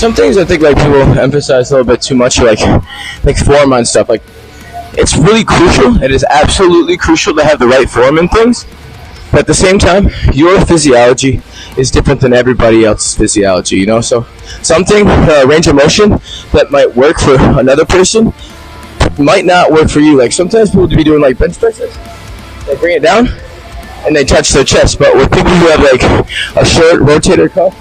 some things I think like people emphasize a little bit too much, like form on stuff. Like it's really crucial. It is absolutely crucial to have the right form in things. But at the same time, your physiology is different than everybody else's physiology, you know? So something, range of motion that might work for another person might not work for you. Like sometimes people be doing like bench presses, they bring it down and they touch their chest. But with people who have like a short rotator cuff,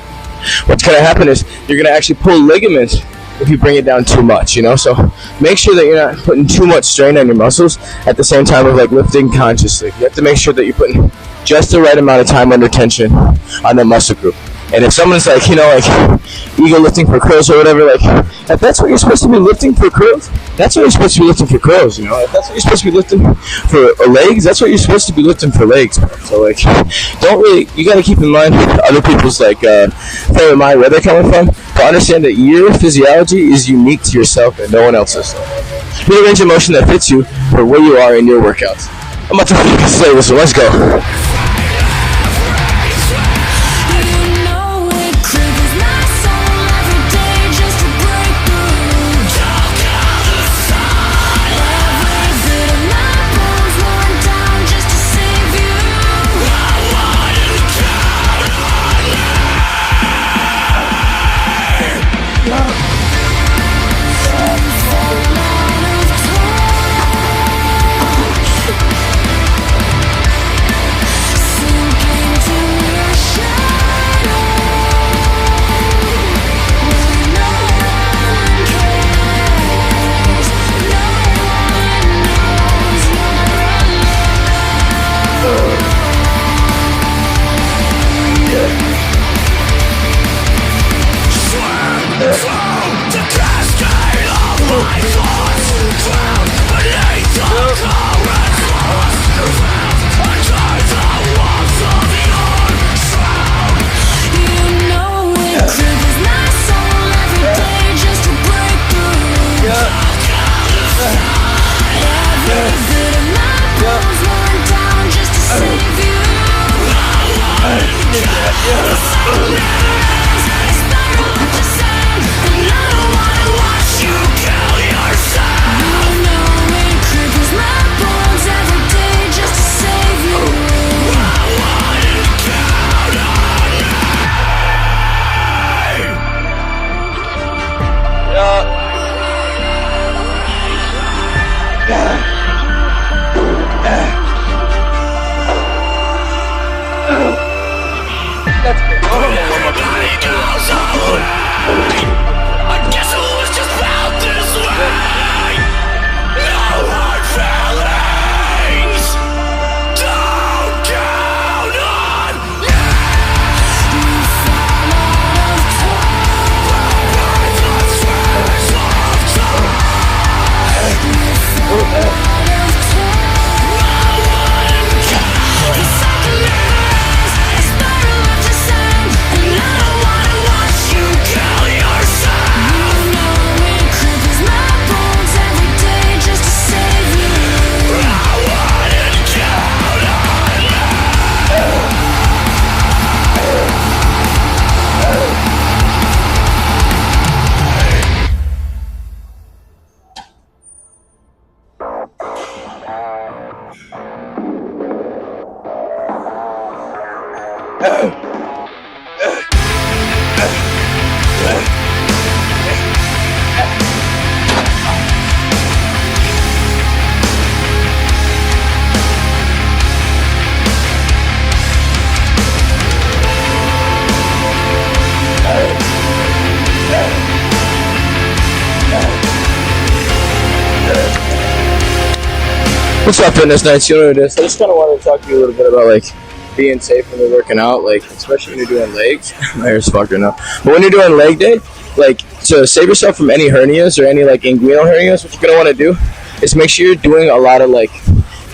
what's going to happen is you're going to actually pull ligaments if you bring it down too much, you know? So make sure that you're not putting too much strain on your muscles at the same time of like lifting consciously. You have to make sure that you're putting just the right amount of time under tension on the muscle group. And if someone's like, you know, like ego lifting for curls or whatever, like if that's what you're supposed to be lifting for curls, that's what you're supposed to be lifting for curls, you know? If that's what you're supposed to be lifting for legs, that's what you're supposed to be lifting for legs. So like, you gotta keep in mind other people's like frame of mind, where they're coming from, but understand that your physiology is unique to yourself and no one else's. Be a range of motion that fits you for where you are in your workouts. I'm about to say this, so let's go. What's up, Fitness Nights? You know what it is. I just kind of wanted to talk to you a little bit about like being safe when you're working out, like especially when you're doing legs. My hair's fucked right now. But when you're doing leg day, like to save yourself from any hernias or any like inguinal hernias, what you're gonna want to do is make sure you're doing a lot of like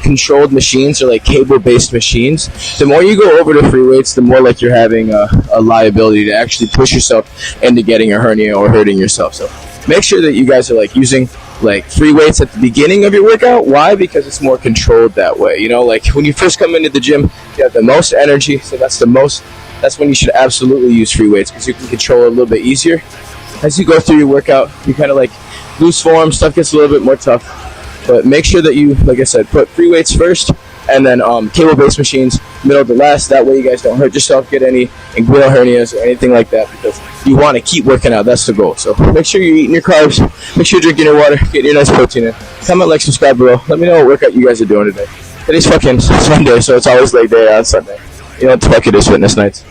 controlled machines or like cable-based machines. The more you go over to free weights, the more like you're having a liability to actually push yourself into getting a hernia or hurting yourself. So make sure that you guys are like using like free weights at the beginning of your workout. Why? Because it's more controlled that way. You know, like when you first come into the gym, you have the most energy, so that's when you should absolutely use free weights because you can control it a little bit easier. as you go through your workout, you kind of like lose form, stuff gets a little bit more tough. But make sure that you, like I said, put free weights first, and then cable-based machines middle to last. That way you guys don't hurt yourself, get any inguinal hernias or anything like that, because you want to keep working out. That's the goal. So make sure you're eating your carbs, make sure you're drinking your water, getting your nice protein in. Comment, like, subscribe below. Let me know what workout you guys are doing today. Today's fucking Sunday, so it's always leg day on Sunday. You know what the fuck it is, Fitness Nights.